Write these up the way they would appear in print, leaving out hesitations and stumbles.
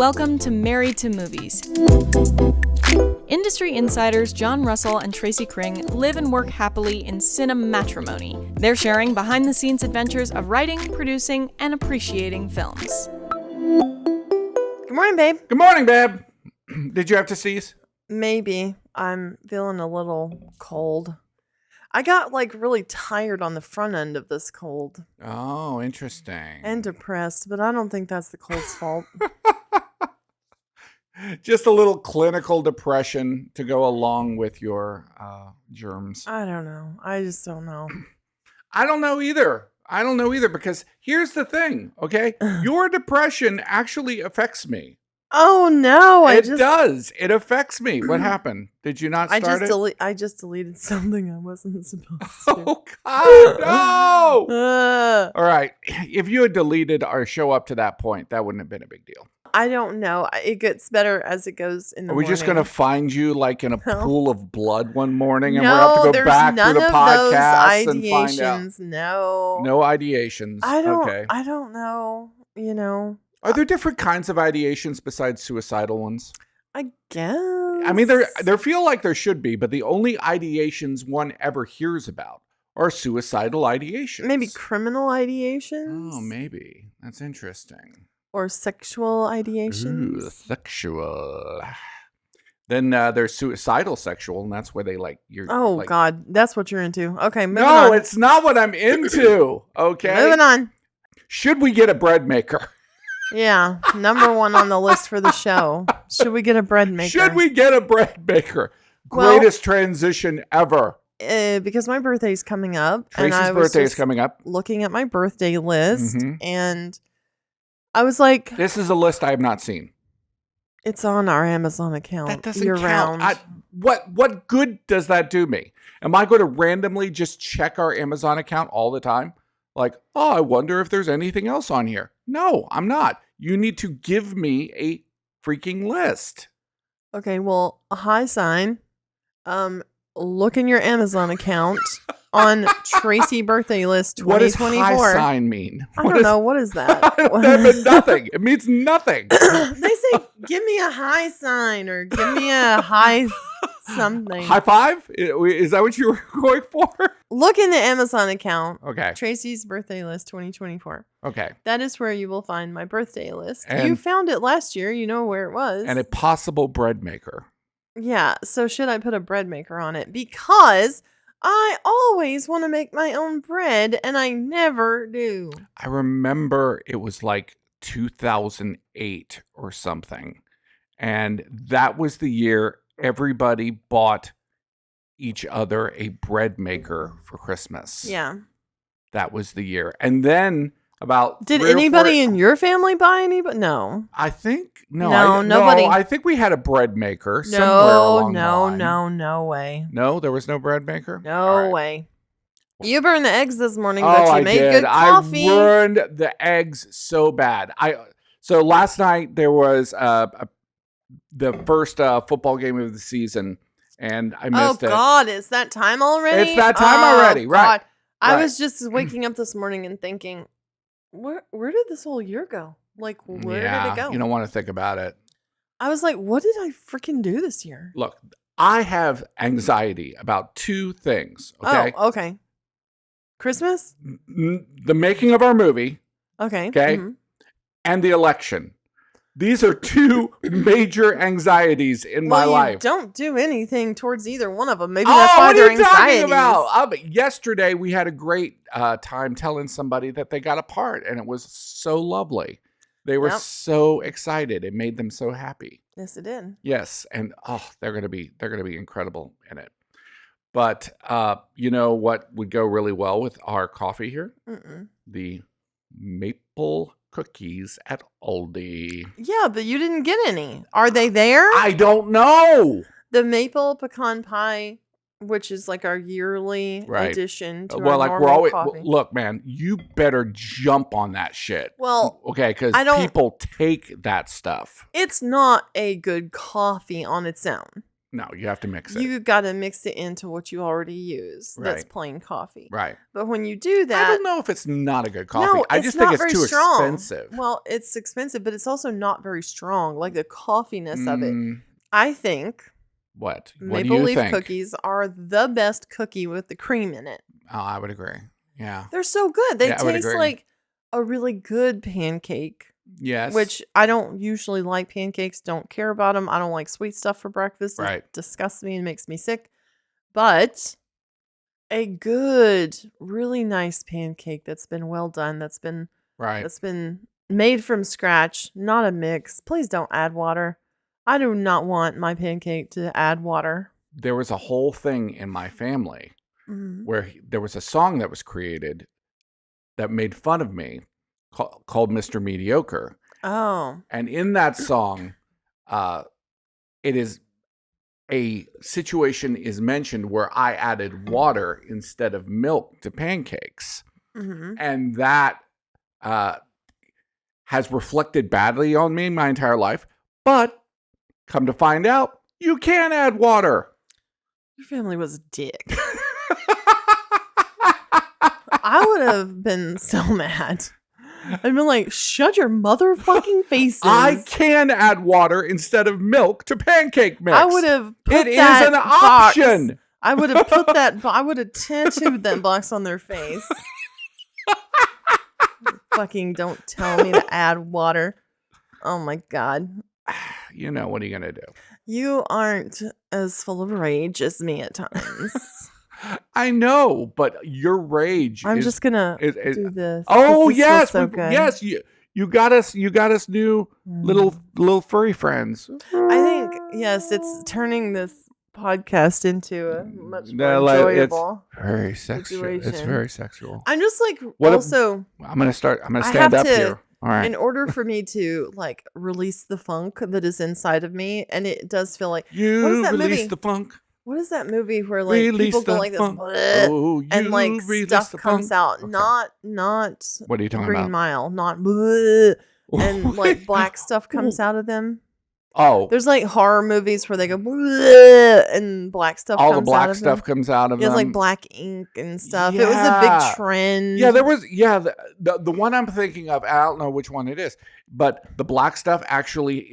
Welcome to Married to Movies. Industry insiders John Russell and Tracy Kring live and work happily in cinematrimony. They're sharing behind-the-scenes adventures of writing, producing, and appreciating films. Good morning, babe. Good morning, babe. Did you have to sneeze? Maybe. I'm feeling a little cold. I got really tired on the front end of this cold. Oh, interesting. And depressed, but I don't think that's the cold's fault. Just a little clinical depression to go along with your germs. I don't know. I just don't know. I don't know either because here's the thing, okay? Your depression actually affects me. Oh, no. It does. It affects me. What happened? Did you not start it? I just deleted something I wasn't supposed to. Oh, God, no. All right. If you had deleted our show up to that point, that wouldn't have been a big deal. I don't know. It gets better as it goes in the morning. Are we just going to find you in a pool of blood one morning and we'll have to go back through the podcast and find out? No ideations. I don't know, Are there different kinds of ideations besides suicidal ones? I guess. I mean, there feel like there should be, but the only ideations one ever hears about are suicidal ideations. Maybe criminal ideations? Oh, maybe. That's interesting. Or sexual ideations? Ooh, sexual. Then there's suicidal sexual, and that's where they you're. Oh, God. That's what you're into. Okay, moving on. No, it's not what I'm into. Okay. Moving on. Should we get a bread maker? Yeah, number one on the list for the show. Should we get a bread maker? Should we get a bread maker? Greatest transition ever. Because my birthday's coming up. Tracy's birthday is coming up. Looking at my birthday list, and I was like... This is a list I have not seen. It's on our Amazon account. That doesn't year-round. count. What good does that do me? Am I going to randomly just check our Amazon account all the time? I wonder if there's anything else on here. No, I'm not. You need to give me a freaking list. Okay, well, a high sign. Look in your Amazon account on Tracy birthday list 2024. What does high sign mean? I don't know. What is that? That means nothing. It means nothing. They say, give me a high sign or give me a high something. High five? Is that what you were going for? Look in the Amazon account. Okay. Tracy's birthday list 2024. Okay. That is where you will find my birthday list. And you found it last year. You know where it was. And a possible bread maker. Yeah. So should I put a bread maker on it? Because I always want to make my own bread and I never do. I remember it was 2008 or something. And that was the year everybody bought each other a bread maker for Christmas. Yeah. That was the year. And then about Did anybody in your family buy any? But no. I think nobody. No, I think we had a bread maker somewhere along the line. No way. No, there was no bread maker? No way. You burned the eggs this morning, but you made good coffee. I burned the eggs so bad. So last night there was the first football game of the season, and I missed it. Oh, God, it's that time already? It's that time already, right. God. I was just waking up this morning and thinking, where did this whole year go? Where did it go? You don't want to think about it. I was like, what did I freaking do this year? Look, I have anxiety about two things, okay? Oh, okay. Christmas? The making of our movie. Okay. Okay? Mm-hmm. And the election. These are two major anxieties in my life. Don't do anything towards either one of them. Maybe that's why they're anxieties. About? Yesterday, we had a great time telling somebody that they got a part, and it was so lovely. They were so excited. It made them so happy. Yes, it did. Yes, and they're gonna be incredible in it. But you know what would go really well with our coffee here? The maple cookies at Aldi. Yeah, but you didn't get any. Are they there? I don't know. The maple pecan pie, which is our yearly addition to our normal coffee. Look, man, you better jump on that shit. Well, okay, because people take that stuff. It's not a good coffee on its own. No, you have to mix it. You got to mix it into what you already use. Right. That's plain coffee. Right. But when you do that, I don't know if it's not a good coffee. No, I it's just think not it's very too strong. expensive. Well, it's expensive, but it's also not very strong. Like the coffeeness of it. Mm, I think what? What do maple you leaf think? cookies are the best cookie with the cream in it. Oh, I would agree. Yeah. They're so good. They Yeah, I would taste agree. like a really good pancake. Yes. Which I don't usually like pancakes. Don't care about them. I don't like sweet stuff for breakfast. Right. It disgusts me and makes me sick. But a good, really nice pancake that's been well done, that's been made from scratch, not a mix. Please don't add water. I do not want my pancake to add water. There was a whole thing in my family where there was a song that was created that made fun of me called Mr. Mediocre. Oh. And in that song, it is a situation is mentioned where I added water instead of milk to pancakes. Mm-hmm. And that has reflected badly on me my entire life. But come to find out, you can add water. Your family was a dick. I would have been so mad. I'd been like, shut your motherfucking faces. I can add water instead of milk to pancake mix. I would have put It that is an box- option. I would have put that, I would have tattooed that box on their face. Fucking don't tell me to add water. Oh my God. You know, what are you going to do? You aren't as full of rage as me at times. I know, but your rage. I'm is, just gonna is, do this. Oh This yes, feels so good. yes. You got us. You got us new little furry friends. I think yes, it's turning this podcast into a much more enjoyable. It's very sexual. It's situation. very sexual. I'm just like What also. I'm gonna start. I'm gonna I stand have up to- here. All right. In order for me to like release the funk that is inside of me, and it does feel like You what is that release movie? the funk. What is that movie where like Release people go the like this funk. "Bleh," Oh, and you like release stuff the comes funk. out, Okay. not What are you talking Green about? Mile, not "Bleh," and Oh like my black God. stuff comes out of them. Oh, There's like horror movies where they go "Bleh," and black stuff all comes the black out of stuff them. comes out of Yeah, them. it's like black ink and stuff. It was a Yeah. big trend. Yeah, there was. Yeah, the one I'm thinking of. I don't know which one it is, but the black stuff actually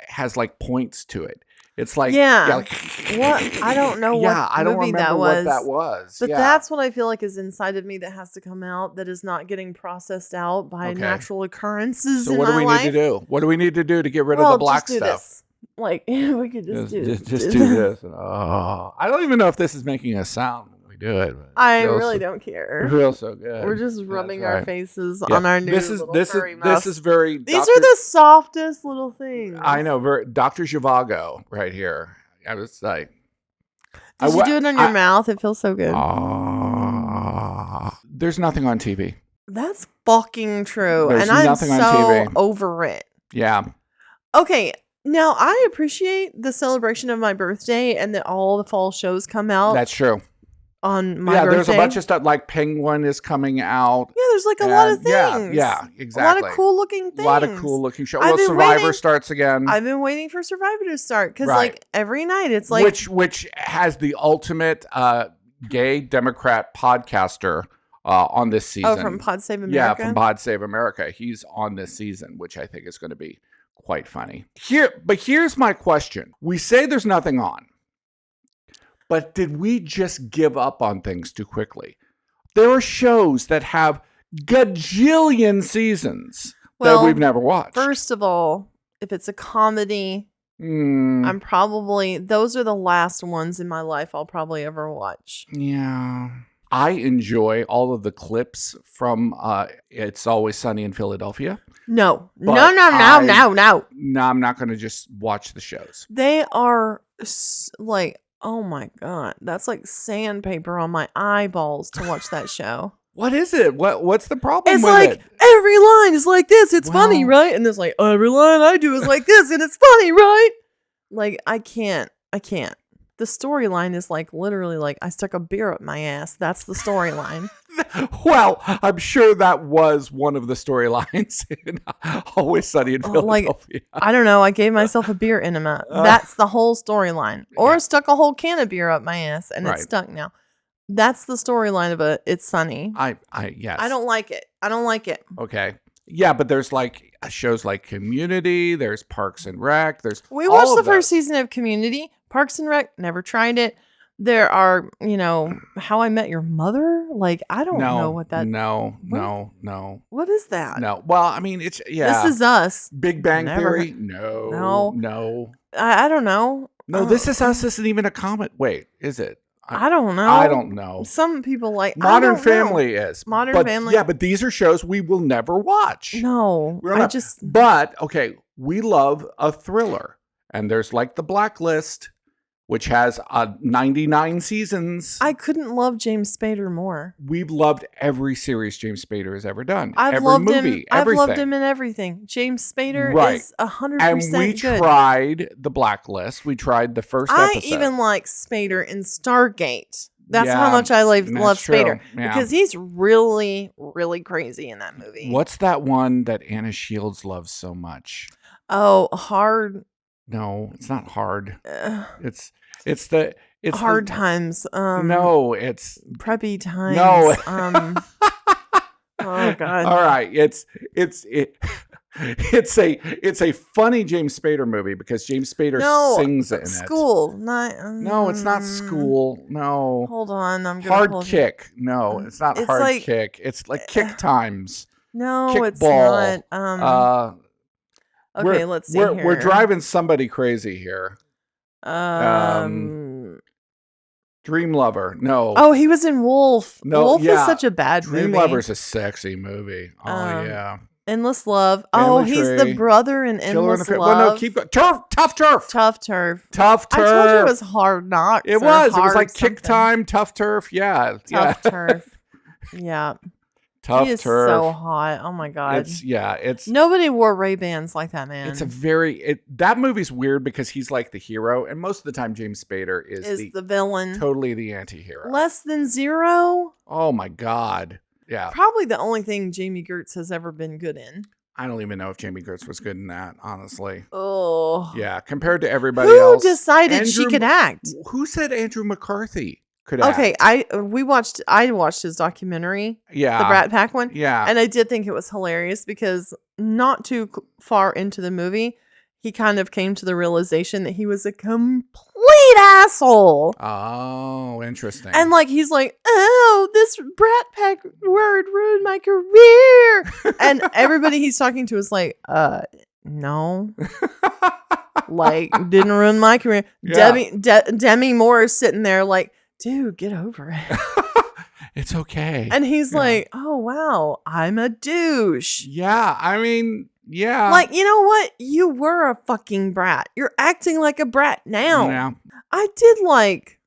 has like points to it. It's like Yeah. like, What? I don't know Yeah, what I don't movie remember that what was. that was. But yeah. that's what I feel like is inside of me that has to come out, that is not getting processed out by Okay. natural occurrences So in what do my we life. need to do? What do we need to do to get rid of Well, the black just do stuff? This. Like we could just do Just do this. Oh, I don't even know if this is making a sound when we do it. But it I feels really so, don't It care. feels so good. We're just That's rubbing our right. faces Yeah. on our new little furry muffs. This is very. These are the softest little things. I know, Dr. Zhivago right here. I was like, Did you do it on your mouth? It feels so good. There's nothing on TV. That's fucking true. There's and I'm nothing so on TV. over it. Yeah. Okay. Now, I appreciate the celebration of my birthday and that all the fall shows come out That's true. on my birthday. There's a bunch of stuff like Penguin is coming out. Yeah, there's like a lot of things. Yeah, exactly. A lot of cool looking things. A lot of cool looking shows. I've Well, been Survivor waiting- starts again. I've been waiting for Survivor to start because Right. like every night it's like which has the ultimate gay Democrat podcaster on this season. from Pod Save America. Yeah, from Pod Save America. He's on this season, which I think is going to be quite funny. But here's my question. We say there's nothing on, but did we just give up on things too quickly? There are shows that have gajillion seasons that we've never watched. First of all, if it's a comedy, Mm, I'm probably those are the last ones in my life I'll probably ever watch. yeah. I enjoy all of the clips from It's Always Sunny in Philadelphia. No. But No. No, I'm not going to just watch the shows. They are like, oh my God. That's like sandpaper on my eyeballs to watch that show. What is it? What's the problem It's with like it? every line is like this. It's funny, Well- right? And it's like every line I do is like this, and it's funny, right? Like I can't. The the storyline is like literally like I stuck a beer up my ass. That's the storyline. Well, I'm sure that was one of the storylines in Always Sunny in Philadelphia. I don't know. I gave myself a beer enema. That's the whole storyline. Or stuck a whole can of beer up my ass and it's stuck now. That's the storyline of It's Sunny. Yes. I don't like it. Okay. Yeah, but there's like shows like Community. There's Parks and Rec. We watched the first season of Community. Parks and Rec. Never tried it. There are, How I Met Your Mother. Like I don't know what that. No. What is that? No. Well, I mean, it's This Is Us. Big Bang Theory. No. I don't know. No, This Is Us isn't even a comment. Wait, is it? I don't know. I don't know. Some people like Modern Family is. Modern Family. Yeah, but these are shows we will never watch. No. But, okay, we love a thriller. And there's like The Blacklist, which has 99 seasons. I couldn't love James Spader more. We've loved every series James Spader has ever done. I've loved him in everything. James Spader is 100% and we tried The Blacklist. We tried the first episode. I even like Spader in Stargate. That's how much I love Spader. Yeah. Because he's really, really crazy in that movie. What's that one that Anna Shields loves so much? Oh, Hard. No, it's not Hard. It's Hard Times. No, it's Preppy Times. No. Oh God. All right. It's a funny James Spader movie because James Spader sings in School. No, it's not School. No. Hold on. I'm gonna Hard Kick. No, it's not Hard Kick. It's like Kick Times. No, Kick it's Ball. not. Okay, let's see here. We're driving somebody crazy here. Dream Lover. No. Oh, he was in Wolf. No, Wolf is such a bad movie. Dream Lover's a sexy movie. Oh, yeah. Endless Love. Family He's Tree. the brother in Endless Love. Well, no, keep going. Tough Turf. Tough Turf. Tough Turf. I told you it was Hard Knocks. It was like Kick Time, Tough Turf. Yeah. Tough Turf. Yeah. Tough he is Turf. so hot. Oh my God. It's nobody wore Ray-Bans like that, man. That movie's weird because he's like the hero, and most of the time James Spader is the villain. Totally the anti-hero. Less Than Zero. Oh my God. Yeah. Probably the only thing Jamie Gertz has ever been good in. I don't even know if Jamie Gertz was good in that, honestly. Oh. Yeah, compared to everybody else. Who decided she could act? Who said Andrew McCarthy could act? Okay, I watched his documentary. Yeah. The Brat Pack one. Yeah. And I did think it was hilarious because not too far into the movie, he kind of came to the realization that he was a complete asshole. Oh, interesting. And like he's like, oh, this Brat Pack word ruined my career. And everybody he's talking to is like, no. Like, didn't ruin my career. Yeah. Demi Moore is sitting there like, dude, get over it. It's okay. And he's like, oh, wow, I'm a douche. Yeah, I mean, yeah. Like, you know what? You were a fucking brat. You're acting like a brat now. Yeah. I did like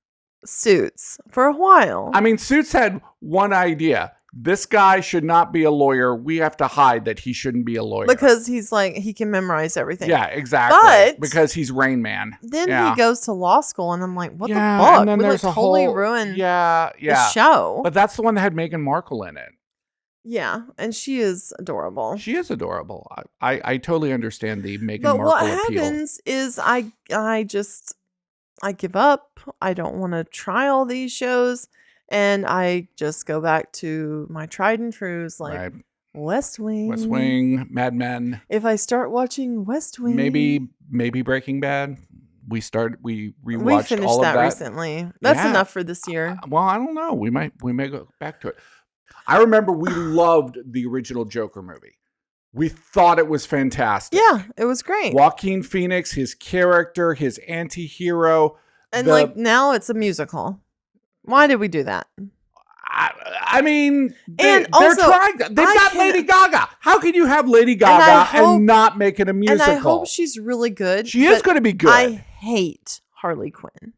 Suits for a while. I mean, Suits had one idea. This guy should not be a lawyer. We have to hide that he shouldn't be a lawyer. Because he's like, he can memorize everything. Yeah, exactly. But because he's Rain Man. Then he goes to law school and I'm like, what the fuck? And then there's a totally whole ruined the show. But that's the one that had Meghan Markle in it. Yeah, and she is adorable. She is adorable. I totally understand the Meghan Markle appeal. But what happens is I give up. I don't want to try all these shows. And I just go back to my tried and trues like West Wing, Mad Men. If I start watching West Wing, maybe Breaking Bad. We rewatched we finished all of that recently. That's enough for this year. Well, I don't know. We may go back to it. I remember we loved the original Joker movie. We thought it was fantastic. Yeah, it was great. Joaquin Phoenix, his character, his anti-hero. And now it's a musical. Why did we do that? I mean, they're trying. They've got Lady Gaga. How can you have Lady Gaga and not make it a musical? And I hope she's really good. She is going to be good. I hate Harley Quinn.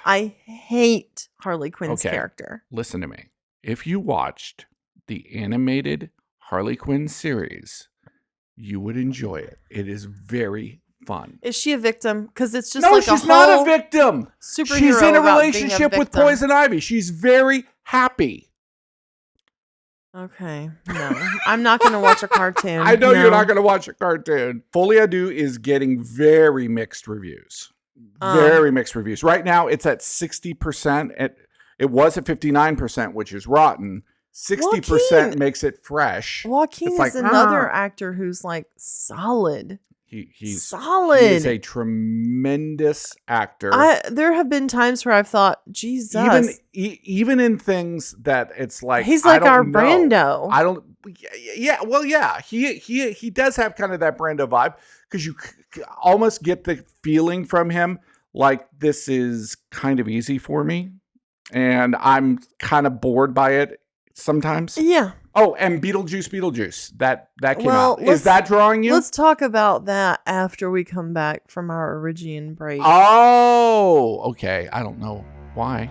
I hate Harley Quinn's character. Listen to me. If you watched the animated Harley Quinn series, you would enjoy it. It is very fun. Is she a victim? Because it's just no, like she's not a victim. Superhero She's in a about being relationship with victim. Poison Ivy. She's very happy. Okay, no. I'm not going to watch a cartoon. I know No. you're not going to watch a cartoon. Folie à Deux is getting very mixed reviews. Very mixed reviews. Right now, it's at 60%. It was at 59%, which is rotten. 60% makes it fresh. Joaquin is another actor who's like solid. He's solid. He is a tremendous actor. There have been times where I've thought, Jesus. Even in things that it's like he's like our Brando. I don't. Yeah. Well, yeah. He does have kind of that Brando vibe because you almost get the feeling from him like this is kind of easy for me, and I'm kind of bored by it sometimes. Yeah. Oh, and Beetlejuice. That came out. Is that drawing you? Let's talk about that after we come back from our Origian break. Oh, okay. I don't know why.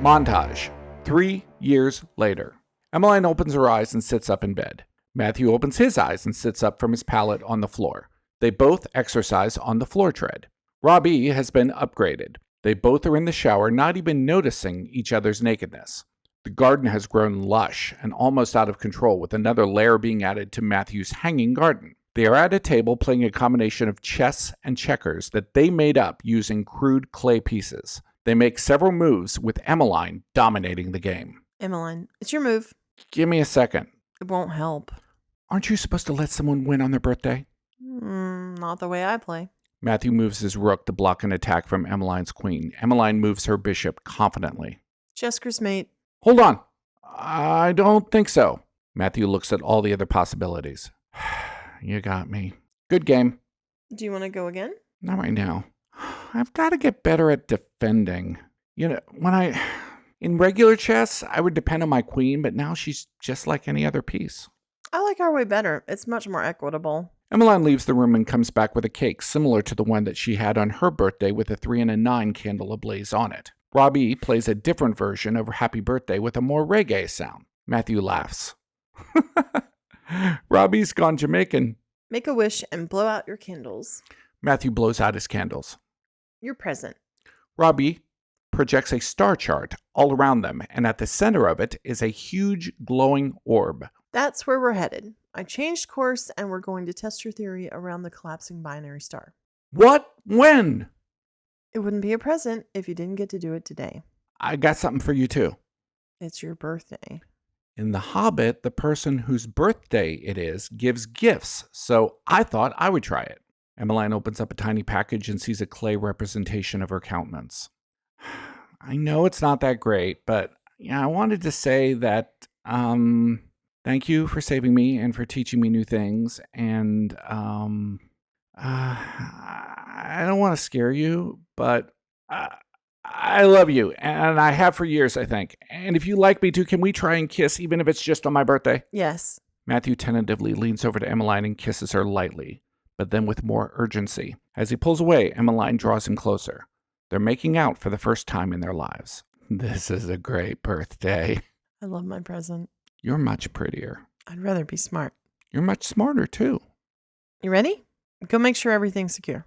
Montage. 3 years later. Emmeline opens her eyes and sits up in bed. Matthew opens his eyes and sits up from his pallet on the floor. They both exercise on the floor tread. Robbie has been upgraded. They both are in the shower, not even noticing each other's nakedness. The garden has grown lush and almost out of control, with another layer being added to Matthew's hanging garden. They are at a table playing a combination of chess and checkers that they made up using crude clay pieces. They make several moves, with Emmeline dominating the game. Emmeline, it's your move. Give me a second. It won't help. Aren't you supposed to let someone win on their birthday? Not the way I play. Matthew moves his rook to block an attack from Emmeline's queen. Emmeline moves her bishop confidently. Chesker's mate. Hold on. I don't think so. Matthew looks at all the other possibilities. You got me. Good game. Do you want to go again? Not right now. I've got to get better at defending. You know, in regular chess, I would depend on my queen, but now she's just like any other piece. I like our way better. It's much more equitable. Emmeline leaves the room and comes back with a cake similar to the one that she had on her birthday with a 3 and a 9 candle ablaze on it. Robbie plays a different version of Happy Birthday with a more reggae sound. Matthew laughs. Robbie's gone Jamaican. Make a wish and blow out your candles. Matthew blows out his candles. Your present. Robbie projects a star chart all around them, and at the center of it is a huge glowing orb. That's where we're headed. I changed course, and we're going to test your theory around the collapsing binary star. What? When? It wouldn't be a present if you didn't get to do it today. I got something for you, too. It's your birthday. In The Hobbit, the person whose birthday it is gives gifts, so I thought I would try it. Emmeline opens up a tiny package and sees a clay representation of her countenance. I know it's not that great, but I wanted to say that, thank you for saving me and for teaching me new things, and, I don't want to scare you, but I love you, and I have for years, I think. And if you like me too, can we try and kiss, even if it's just on my birthday? Yes. Matthew tentatively leans over to Emmeline and kisses her lightly, but then with more urgency. As he pulls away, Emmeline draws him closer. They're making out for the first time in their lives. This is a great birthday. I love my present. You're much prettier. I'd rather be smart. You're much smarter, too. You ready? Go make sure everything's secure.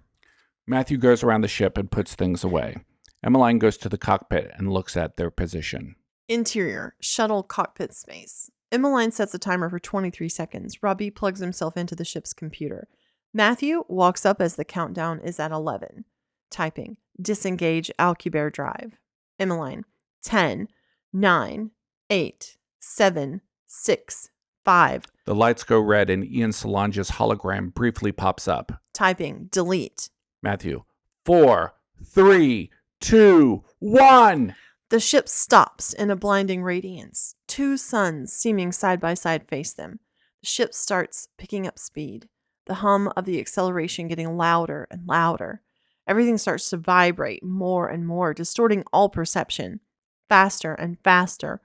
Matthew goes around the ship and puts things away. Emmeline goes to the cockpit and looks at their position. Interior, shuttle cockpit space. Emmeline sets a timer for 23 seconds. Robbie plugs himself into the ship's computer. Matthew walks up as the countdown is at 11. Typing, disengage Alcubierre drive. Emmeline, 10, 9, 8, 7, 6, 5. The lights go red and Ian Solange's hologram briefly pops up. Typing, delete. Matthew, 4, 3, 2, 1. The ship stops in a blinding radiance. Two suns seeming side by side face them. The ship starts picking up speed. The hum of the acceleration getting louder and louder. Everything starts to vibrate more and more, distorting all perception. Faster and faster.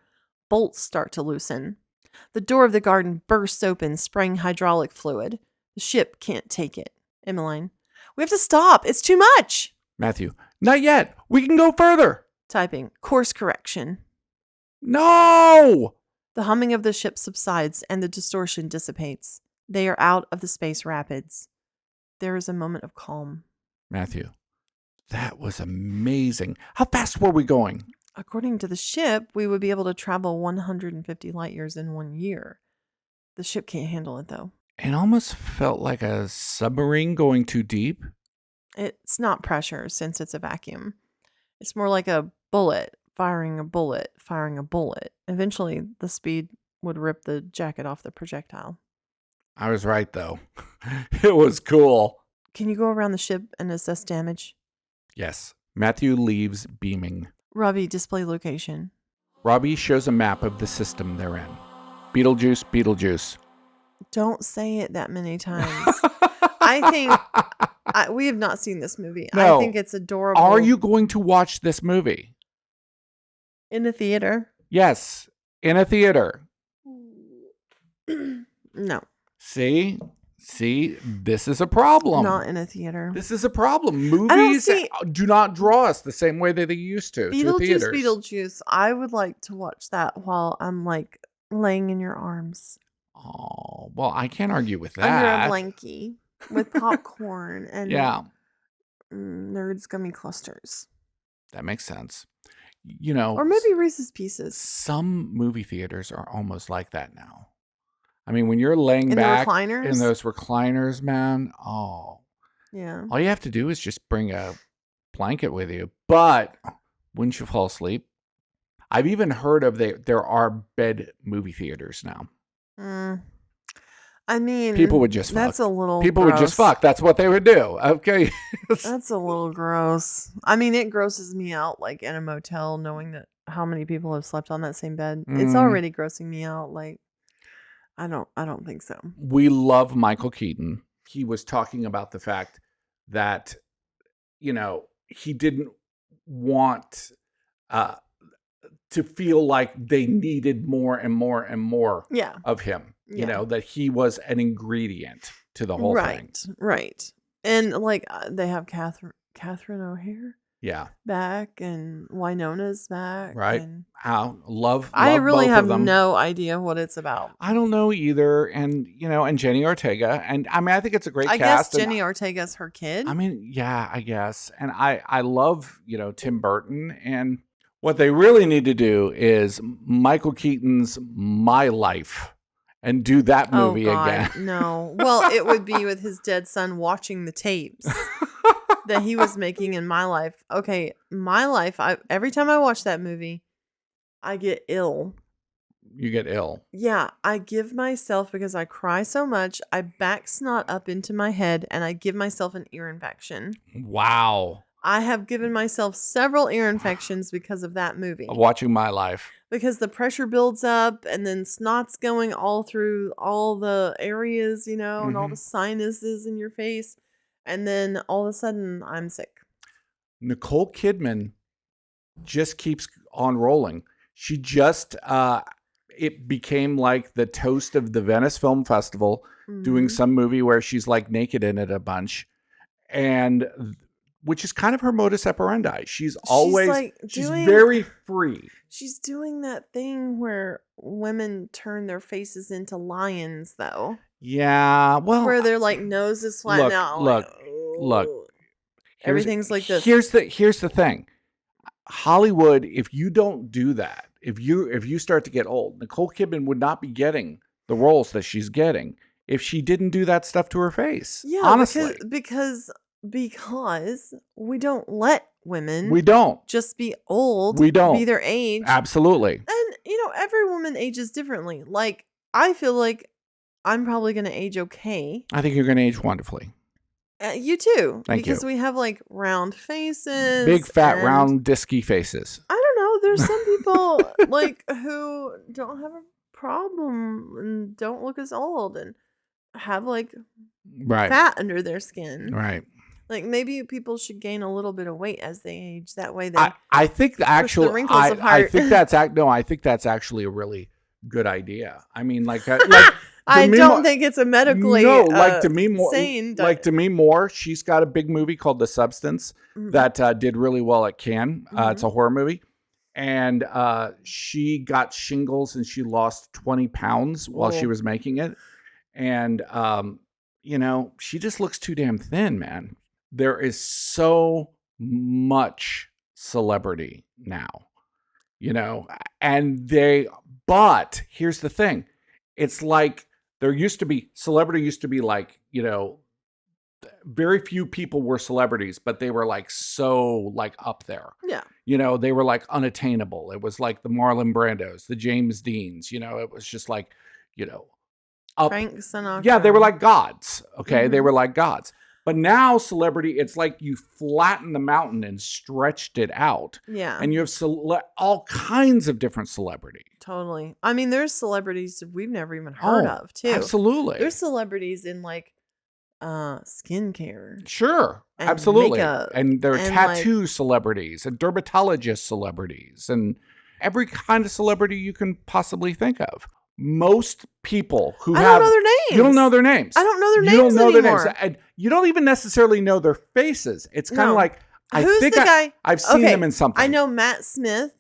Bolts start to loosen. The door of the garden bursts open, spraying hydraulic fluid. The ship can't take it. Emmeline, we have to stop. It's too much. Matthew, not yet. We can go further. Typing, course correction. No! The humming of the ship subsides and the distortion dissipates. They are out of the space rapids. there is a moment of calm. Matthew, that was amazing. How fast were we going? According to the ship, we would be able to travel 150 light years in 1 year. The ship can't handle it, though. It almost felt like a submarine going too deep. It's not pressure since it's a vacuum. It's more like a bullet, firing a bullet, firing a bullet. Eventually, the speed would rip the jacket off the projectile. I was right, though. It was cool. Can you go around the ship and assess damage? Yes. Matthew leaves beaming. Robbie, display location. Robbie shows a map of the system they're in. Beetlejuice, Beetlejuice. Don't say it that many times. I think we have not seen this movie. No. I think it's adorable. Are you going to watch this movie? In a theater? Yes, in a theater. No. See, this is a problem. Not in a theater. This is a problem. Movies do not draw us the same way that they used to theaters. Beetlejuice. I would like to watch that while I'm like laying in your arms. Oh, well, I can't argue with that. Under a blankie with popcorn and Nerds gummy clusters. That makes sense. You know, or maybe Reese's Pieces. Some movie theaters are almost like that now. I mean, when you're laying in back in those recliners, man, yeah. All you have to do is just bring a blanket with you. But wouldn't you fall asleep? I've even heard of there are bed movie theaters now. I mean, people would just fuck. That's a little People gross. would just fuck. That's what they would do. Okay. That's a little gross. I mean, it grosses me out, like in a motel, knowing that how many people have slept on that same bed. It's already grossing me out. Like, I don't think so. We love Michael Keaton. He was talking about the fact that, you know, he didn't want to feel like they needed more and more and more of him. You know, that he was an ingredient to the whole thing. Right. And like they have Catherine O'Hare. Yeah. Back, and Winona's back. Right. And love I really both have of them. no idea what it's about. I don't know either. And, you know, and Jenny Ortega. And I mean, I think it's a great cast. I guess Jenny Ortega's her kid. I mean, yeah, I guess. And I love, you know, Tim Burton. And what they really need to do is Michael Keaton's My Life and do that movie again. No. Well, it would be with his dead son watching the tapes that he was making in My Life. Okay, My Life, every time I watch that movie, I get ill. You get ill. Yeah, I give myself, because I cry so much, I back snot up into my head and I give myself an ear infection. Wow. I have given myself several ear infections because of that movie. Watching My Life. Because the pressure builds up and then snot's going all through all the areas, you know, and all the sinuses in your face. And then all of a sudden, I'm sick. Nicole Kidman just keeps on rolling. She just, it became like the toast of the Venice Film Festival, doing some movie where she's like naked in it a bunch. And which is kind of her modus operandi. She's always, she's very free. She's doing that thing where women turn their faces into lions, though. Yeah, well, where their like nose is flattened out. Look. Everything's like this. Here's the thing. Hollywood, if you don't do that, if you start to get old, Nicole Kidman would not be getting the roles that she's getting if she didn't do that stuff to her face. Yeah, honestly, because we don't let women. We don't just be old. We don't be their age. Absolutely. And you know, every woman ages differently. Like I feel like I'm probably going to age okay. I think you're going to age wonderfully. You too. Thank you. Because we have like round faces. Big, fat, round, disky faces. I don't know. There's some people like who don't have a problem and don't look as old and have like fat under their skin. Right. Like maybe people should gain a little bit of weight as they age. That way they I think actually the wrinkles apart. I think that's actually a really good idea. I mean, like I don't think it's a medically Demi Moore, she's got a big movie called The Substance that did really well at Cannes. It's a horror movie. And she got shingles and she lost 20 pounds while she was making it. And, she just looks too damn thin, man. There is so much celebrity now, but here's the thing. It's like celebrity used to be like, very few people were celebrities, but they were like so like up there. Yeah. They were like unattainable. It was like the Marlon Brandos, the James Deans, it was just like, up. Frank Sinatra. Yeah, they were like gods. Okay. Mm-hmm. They were like gods. But now celebrity, it's like you flattened the mountain and stretched it out. Yeah. And you have all kinds of different celebrity. Totally. I mean, there's celebrities we've never even heard of, too. Absolutely. There's celebrities in like skincare. Sure. Absolutely. Makeup, and there are tattoo celebrities and dermatologist celebrities and every kind of celebrity you can possibly think of. Most people who I don't know their names. You don't know their names. I don't know their names You don't know anymore. their names. And you don't even necessarily know their faces. It's kind of like, Who's the guy? I've seen them in something. I know Matt Smith.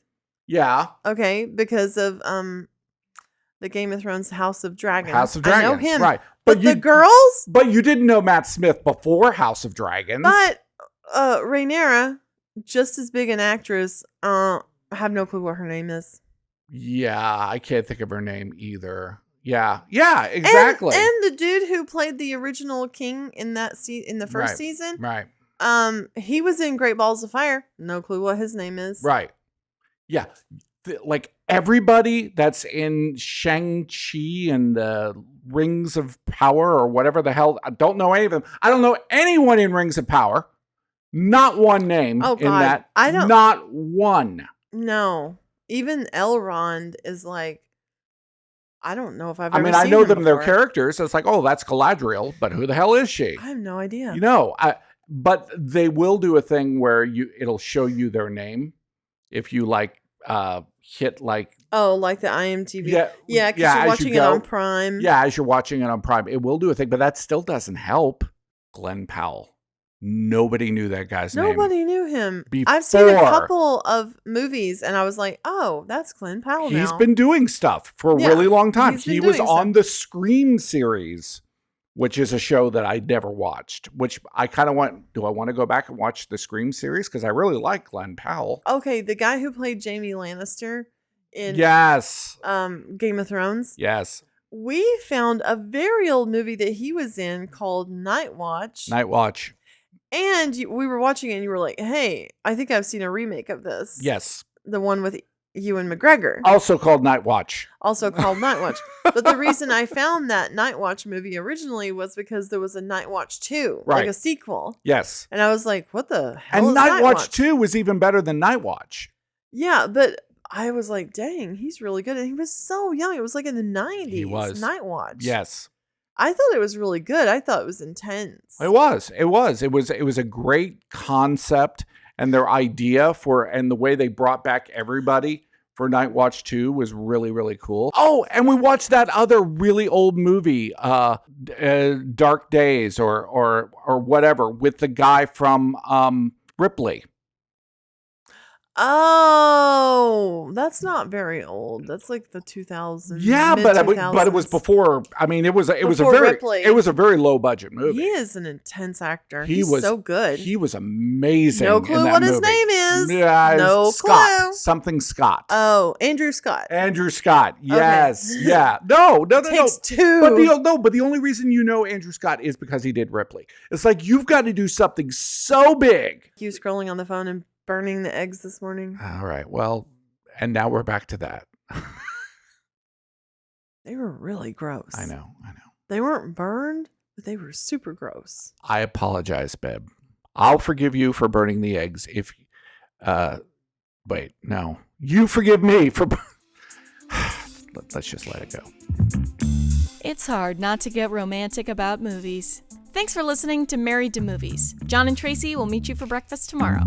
Yeah. Okay, because of the Game of Thrones House of Dragons. House of Dragons. I know him. Right. But the girls? But you didn't know Matt Smith before House of Dragons. But Rhaenyra, just as big an actress, I have no clue what her name is. Yeah, I can't think of her name either. Yeah, exactly. And the dude who played the original king in that in the first season, right? He was in Great Balls of Fire. No clue what his name is. Right. Yeah, like everybody that's in Shang-Chi and the Rings of Power or whatever the hell. I don't know any of them. I don't know anyone in Rings of Power. Not one name in that. I don't. Not one. No. Even Elrond is like, I don't know if I've ever seen I know them, before. their characters. It's like, oh, that's Galadriel, but who the hell is she? I have no idea. But they will do a thing where it'll show you their name if you like hit like. Oh, like the IMDb. Yeah, because you're watching it on Prime. Yeah, as you're watching it on Prime, it will do a thing, but that still doesn't help. Glenn Powell. Nobody knew that guy's name. Nobody knew him. Before. I've seen a couple of movies and I was like, oh, that's Glenn Powell now. He's been doing stuff for a really long time. He was on the Scream series, which is a show that I never watched, which I kind of do I want to go back and watch the Scream series? Because I really like Glenn Powell. Okay, the guy who played Jaime Lannister in Game of Thrones. Yes. We found a very old movie that he was in called Nightwatch. Nightwatch. And we were watching it and you were like, hey, I think I've seen a remake of this. Yes. The one with Ewan McGregor. Also called Nightwatch. But the reason I found that Nightwatch movie originally was because there was a Nightwatch 2, like a sequel. Yes. And I was like, what the hell is Nightwatch 2 was even better than Nightwatch. Yeah, but I was like, dang, he's really good. And he was so young. It was like in the 90s. He was. Nightwatch. Yes. I thought it was really good. I thought it was intense. It was a great concept, and their idea and the way they brought back everybody for Nightwatch 2 was really, really cool. Oh, and we watched that other really old movie, Dark Days or whatever, with the guy from Ripley. Oh, that's not very old. That's like the 2000s. Yeah, but it was before. I mean, it was a very low budget movie. He is an intense actor. He's so good. He was amazing. No clue what his name is. Yeah, no Scott. clue. Something Scott. Oh, Andrew Scott. Andrew Scott. Yes. Okay. Yeah. No. Takes two. But the only reason you know Andrew Scott is because he did Ripley. It's like you've got to do something so big. You scrolling on the phone and burning the eggs this morning. All right. Well, and now we're back to that. They were really gross. I know. They weren't burned, but they were super gross. I apologize, babe. I'll forgive you for burning the eggs if wait, no. You forgive me for let's just let it go. It's hard not to get romantic about movies. Thanks for listening to Married to Movies. Jon and Tracy will meet you for breakfast tomorrow.